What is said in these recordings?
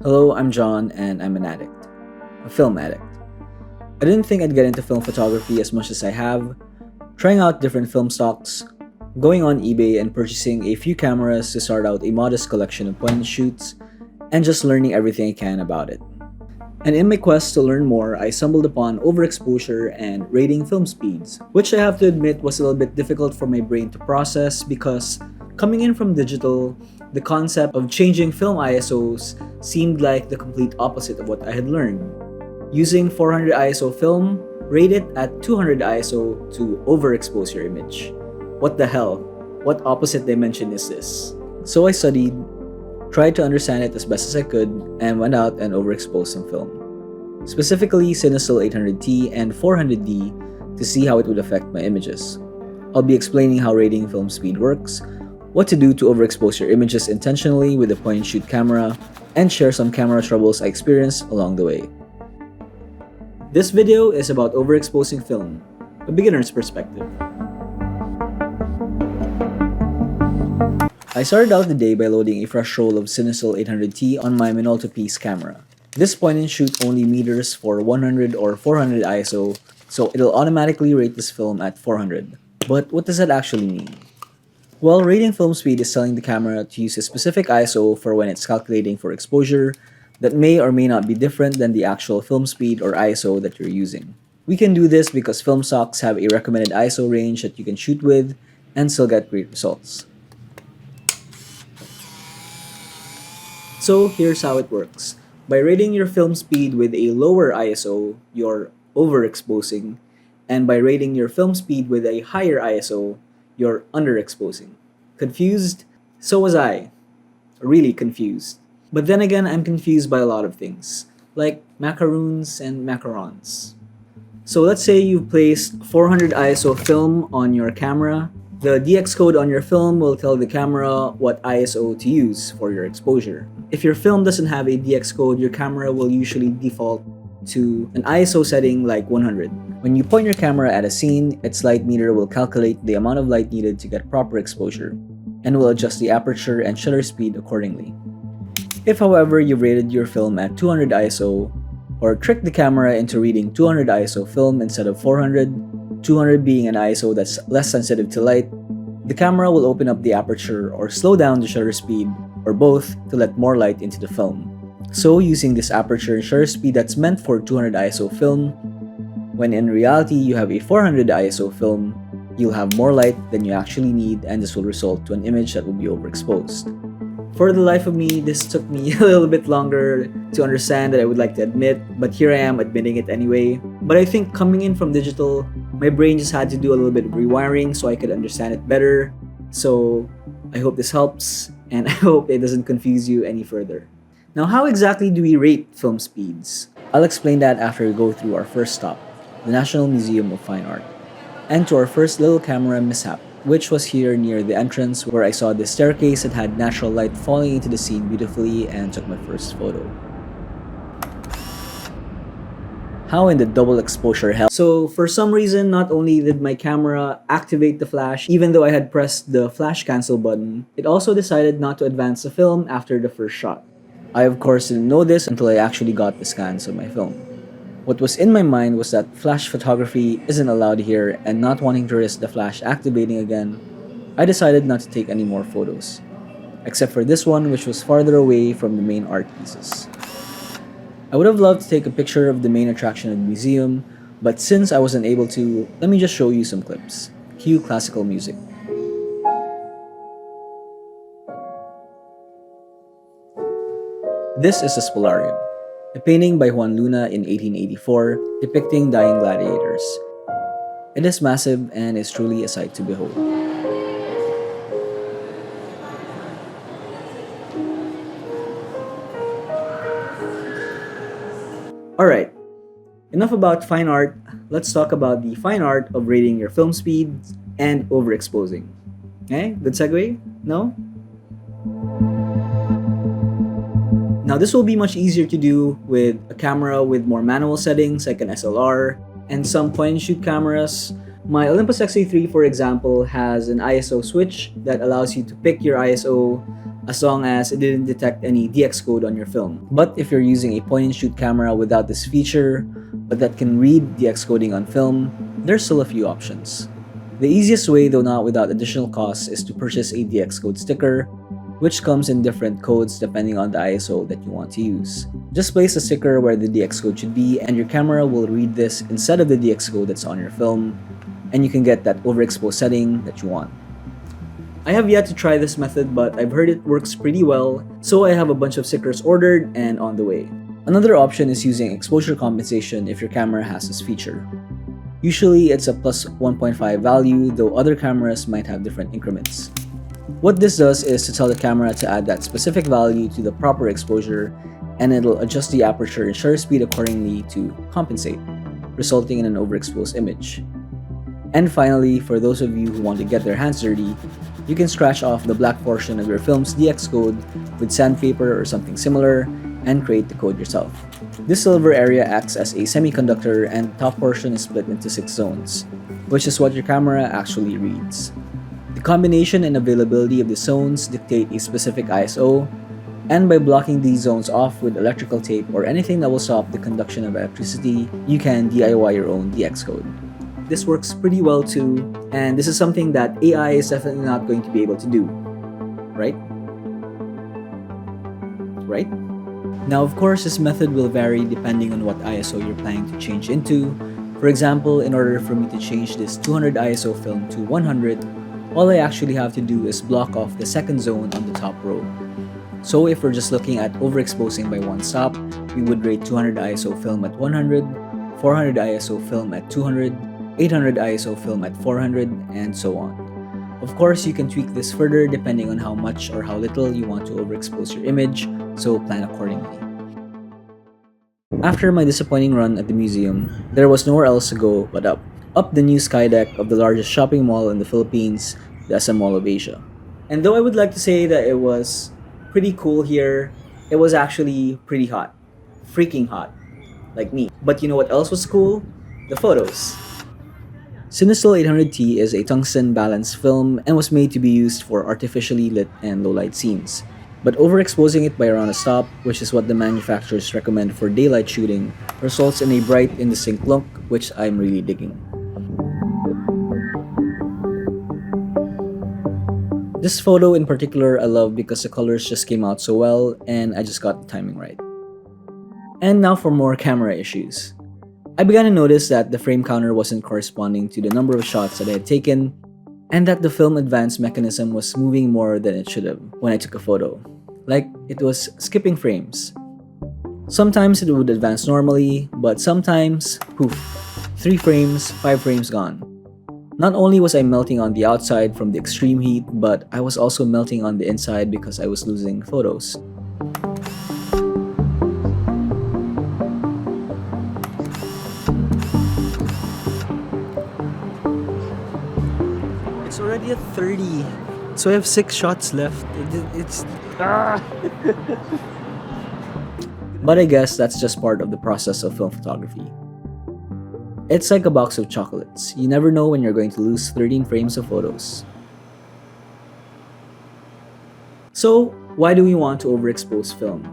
Hello, I'm John, and I'm an addict. A film addict. I didn't think I'd get into film photography as much as I have, trying out different film stocks, going on eBay and purchasing a few cameras to start out a modest collection of point and shoots, and just learning everything I can about it. And in my quest to learn more, I stumbled upon overexposure and rating film speeds, which I have to admit was a little bit difficult for my brain to process because coming in from digital, the concept of changing film ISOs seemed like the complete opposite of what I had learned. Using 400 ISO film, rate it at 200 ISO to overexpose your image. What the hell? What opposite dimension is this? So I studied, tried to understand it as best as I could, and went out and overexposed some film. Specifically Cinestill 800T and 400D to see how it would affect my images. I'll be explaining how rating film speed works, what to do to overexpose your images intentionally with a point-and-shoot camera, and share some camera troubles I experienced along the way. This video is about overexposing film, a beginner's perspective. I started out the day by loading a fresh roll of Cinestill 800T on my Minolta P's camera. This point-and-shoot only meters for 100 or 400 ISO, so it'll automatically rate this film at 400. But what does that actually mean? Well, rating film speed is telling the camera to use a specific ISO for when it's calculating for exposure that may or may not be different than the actual film speed or ISO that you're using. We can do this because film stocks have a recommended ISO range that you can shoot with and still get great results. So here's how it works. By rating your film speed with a lower ISO, you're overexposing, and by rating your film speed with a higher ISO, you're underexposing. Confused? So was I. Really confused. But then again, I'm confused by a lot of things, like macaroons and macarons. So let's say you've placed 400 ISO film on your camera. The DX code on your film will tell the camera what ISO to use for your exposure. If your film doesn't have a DX code, your camera will usually default to an ISO setting like 100. When you point your camera at a scene, its light meter will calculate the amount of light needed to get proper exposure, and will adjust the aperture and shutter speed accordingly. If however you've rated your film at 200 ISO, or tricked the camera into reading 200 ISO film instead of 400, 200 being an ISO that's less sensitive to light, the camera will open up the aperture or slow down the shutter speed, or both, to let more light into the film. So using this aperture and shutter speed that's meant for 200 ISO film, when in reality you have a 400 ISO film, you'll have more light than you actually need, and this will result to an image that will be overexposed. For the life of me, this took me a little bit longer to understand than I would like to admit, but here I am admitting it anyway. But I think coming in from digital, my brain just had to do a little bit of rewiring so I could understand it better. So I hope this helps, and I hope it doesn't confuse you any further. Now, how exactly do we rate film speeds? I'll explain that after we go through our first stop, the National Museum of Fine Art, and to our first little camera mishap, which was here near the entrance where I saw this staircase that had natural light falling into the scene beautifully and took my first photo. How in the double exposure hell? So for some reason, not only did my camera activate the flash even though I had pressed the flash cancel button, it also decided not to advance the film after the first shot. I of course didn't know this until I actually got the scans of my film. What was in my mind was that flash photography isn't allowed here, and not wanting to risk the flash activating again, I decided not to take any more photos. Except for this one, which was farther away from the main art pieces. I would have loved to take a picture of the main attraction of the museum, but since I wasn't able to, let me just show you some clips. Cue classical music. This is the Spoliarium, a painting by Juan Luna in 1884 depicting dying gladiators. It is massive and is truly a sight to behold. Alright, enough about fine art, let's talk about the fine art of rating your film speed and overexposing. Okay, good segue? No? Now this will be much easier to do with a camera with more manual settings like an SLR and some point-and-shoot cameras, My Olympus XA3, for example, has an ISO switch that allows you to pick your ISO as long as it didn't detect any DX code on your film. But if you're using a point-and-shoot camera without this feature, but that can read DX coding on film, there's still a few options. The easiest way, though not without additional costs, is to purchase a DX code sticker, which comes in different codes depending on the ISO that you want to use. Just place the sticker where the DX code should be, and your camera will read this instead of the DX code that's on your film, and you can get that overexpose setting that you want. I have yet to try this method, but I've heard it works pretty well, so I have a bunch of stickers ordered and on the way. Another option is using exposure compensation if your camera has this feature. Usually it's a plus 1.5 value, though other cameras might have different increments. What this does is to tell the camera to add that specific value to the proper exposure, and it'll adjust the aperture and shutter speed accordingly to compensate, resulting in an overexposed image. And finally, for those of you who want to get their hands dirty, you can scratch off the black portion of your film's DX code with sandpaper or something similar and create the code yourself. This silver area acts as a semiconductor, and the top portion is split into 6 zones, which is what your camera actually reads. The combination and availability of the zones dictate a specific ISO, and by blocking these zones off with electrical tape or anything that will stop the conduction of electricity, you can DIY your own DX code. This works pretty well too, and this is something that AI is definitely not going to be able to do, right? Right? Now, of course, this method will vary depending on what ISO you're planning to change into. For example, in order for me to change this 200 ISO film to 100, all I actually have to do is block off the second zone on the top row. So if we're just looking at overexposing by one stop, we would rate 200 ISO film at 100, 400 ISO film at 200, 800 ISO film at 400, and so on. Of course, you can tweak this further depending on how much or how little you want to overexpose your image, so plan accordingly. After my disappointing run at the museum, there was nowhere else to go but up the new sky deck of the largest shopping mall in the Philippines, the SM Mall of Asia. And though I would like to say that it was pretty cool here, it was actually pretty hot. Freaking hot. Like me. But you know what else was cool? The photos. Cinestill 800T is a tungsten balanced film and was made to be used for artificially lit and low-light scenes. But overexposing it by around a stop, which is what the manufacturers recommend for daylight shooting, results in a bright, indistinct look, which I'm really digging. This photo in particular I love because the colors just came out so well and I just got the timing right. And now for more camera issues. I began to notice that the frame counter wasn't corresponding to the number of shots that I had taken, and that the film advance mechanism was moving more than it should have when I took a photo. Like, it was skipping frames. Sometimes it would advance normally, but sometimes, poof, 3 frames, 5 frames gone. Not only was I melting on the outside from the extreme heat, but I was also melting on the inside because I was losing photos. It's already at 30, so I have 6 shots left. But I guess that's just part of the process of film photography. It's like a box of chocolates. You never know when you're going to lose 13 frames of photos. So, why do we want to overexpose film?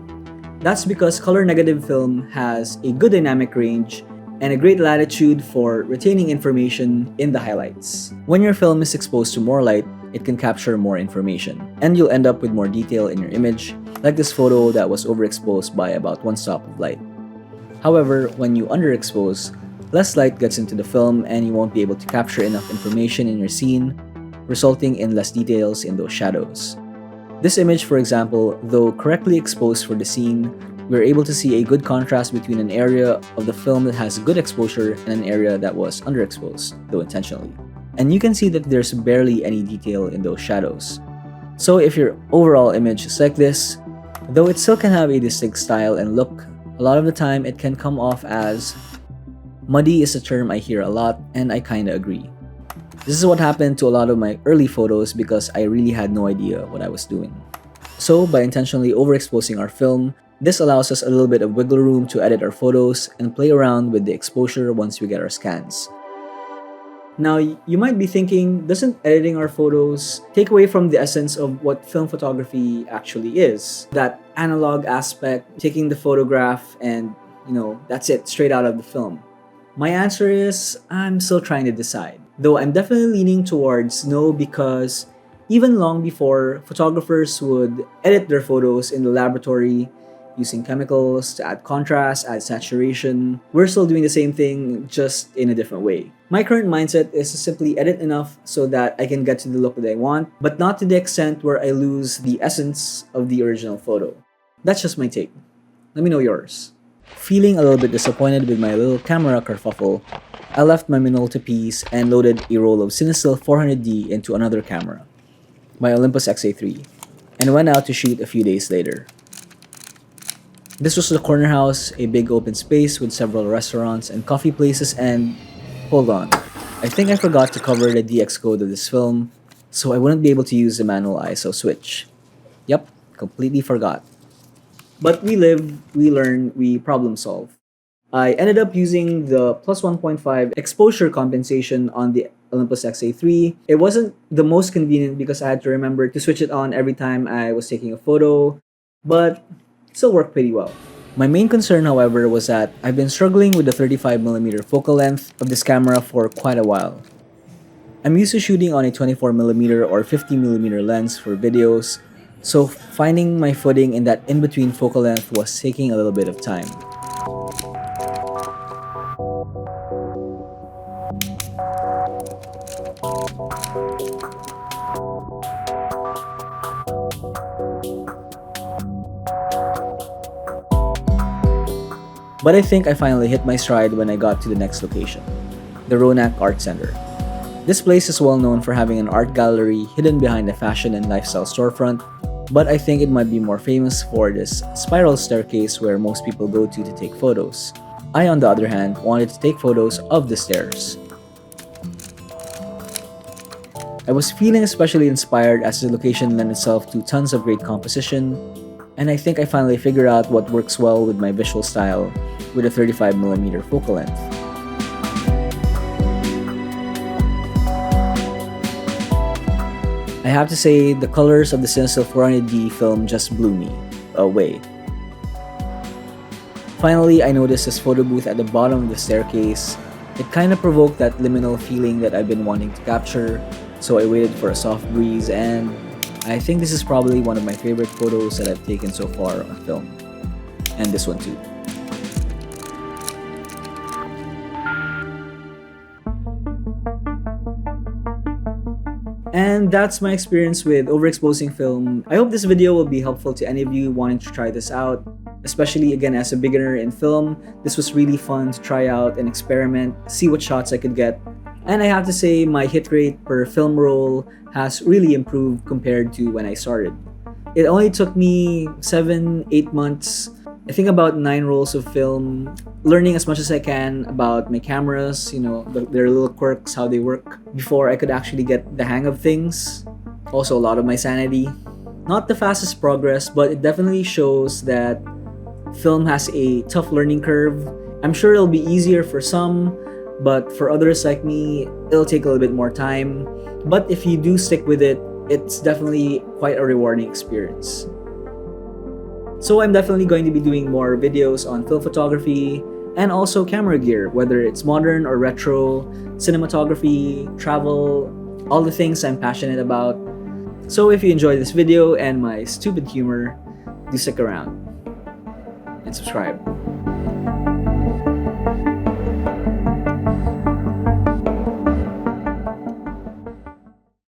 That's because color negative film has a good dynamic range and a great latitude for retaining information in the highlights. When your film is exposed to more light, it can capture more information, and you'll end up with more detail in your image, like this photo that was overexposed by about 1 stop of light. However, when you underexpose, less light gets into the film and you won't be able to capture enough information in your scene, resulting in less details in those shadows. This image, for example, though correctly exposed for the scene, we're able to see a good contrast between an area of the film that has good exposure and an area that was underexposed, though intentionally. And you can see that there's barely any detail in those shadows. So if your overall image is like this, though it still can have a distinct style and look, a lot of the time it can come off as muddy is a term I hear a lot, and I kinda agree. This is what happened to a lot of my early photos because I really had no idea what I was doing. So by intentionally overexposing our film, this allows us a little bit of wiggle room to edit our photos and play around with the exposure once we get our scans. Now, you might be thinking, doesn't editing our photos take away from the essence of what film photography actually is? That analog aspect, taking the photograph and, that's it, straight out of the film. My answer is, I'm still trying to decide. Though I'm definitely leaning towards no, because even long before, photographers would edit their photos in the laboratory using chemicals to add contrast, add saturation. We're still doing the same thing, just in a different way. My current mindset is to simply edit enough so that I can get to the look that I want, but not to the extent where I lose the essence of the original photo. That's just my take. Let me know yours. Feeling a little bit disappointed with my little camera kerfuffle, I left my Minolta P's and loaded a roll of Cinestill 800T into another camera, my Olympus XA3, and went out to shoot a few days later. This was the corner house, a big open space with several restaurants and coffee places, and hold on, I think I forgot to cover the DX code of this film, so I wouldn't be able to use the manual ISO switch. Yep, completely forgot. But we live, we learn, we problem solve. I ended up using the plus 1.5 exposure compensation on the Olympus XA3. It wasn't the most convenient because I had to remember to switch it on every time I was taking a photo, but it still worked pretty well. My main concern, however, was that I've been struggling with the 35mm focal length of this camera for quite a while. I'm used to shooting on a 24mm or 50mm lens for videos, so finding my footing in that in-between focal length was taking a little bit of time. But I think I finally hit my stride when I got to the next location, the Ronak Art Center. This place is well known for having an art gallery hidden behind a fashion and lifestyle storefront, but I think it might be more famous for this spiral staircase where most people go to take photos. I, on the other hand, wanted to take photos of the stairs. I was feeling especially inspired as the location lent itself to tons of great composition, and I think I finally figured out what works well with my visual style with a 35mm focal length. I have to say, the colors of the Cinestill 400D film just blew me away. Finally, I noticed this photo booth at the bottom of the staircase. It kind of provoked that liminal feeling that I've been wanting to capture, so I waited for a soft breeze, and I think this is probably one of my favorite photos that I've taken so far on film. And this one too. And that's my experience with overexposing film. I hope this video will be helpful to any of you wanting to try this out. Especially again as a beginner in film, this was really fun to try out and experiment, see what shots I could get. And I have to say my hit rate per film roll has really improved compared to when I started. It only took me 7-8 months, I think about 9 rolls of film, learning as much as I can about my cameras, their little quirks, how they work, before I could actually get the hang of things. Also a lot of my sanity. Not the fastest progress, but it definitely shows that film has a tough learning curve. I'm sure it'll be easier for some, but for others like me, it'll take a little bit more time. But if you do stick with it, it's definitely quite a rewarding experience. So I'm definitely going to be doing more videos on film photography and also camera gear, whether it's modern or retro, cinematography, travel, all the things I'm passionate about. So if you enjoyed this video and my stupid humor, do stick around and subscribe.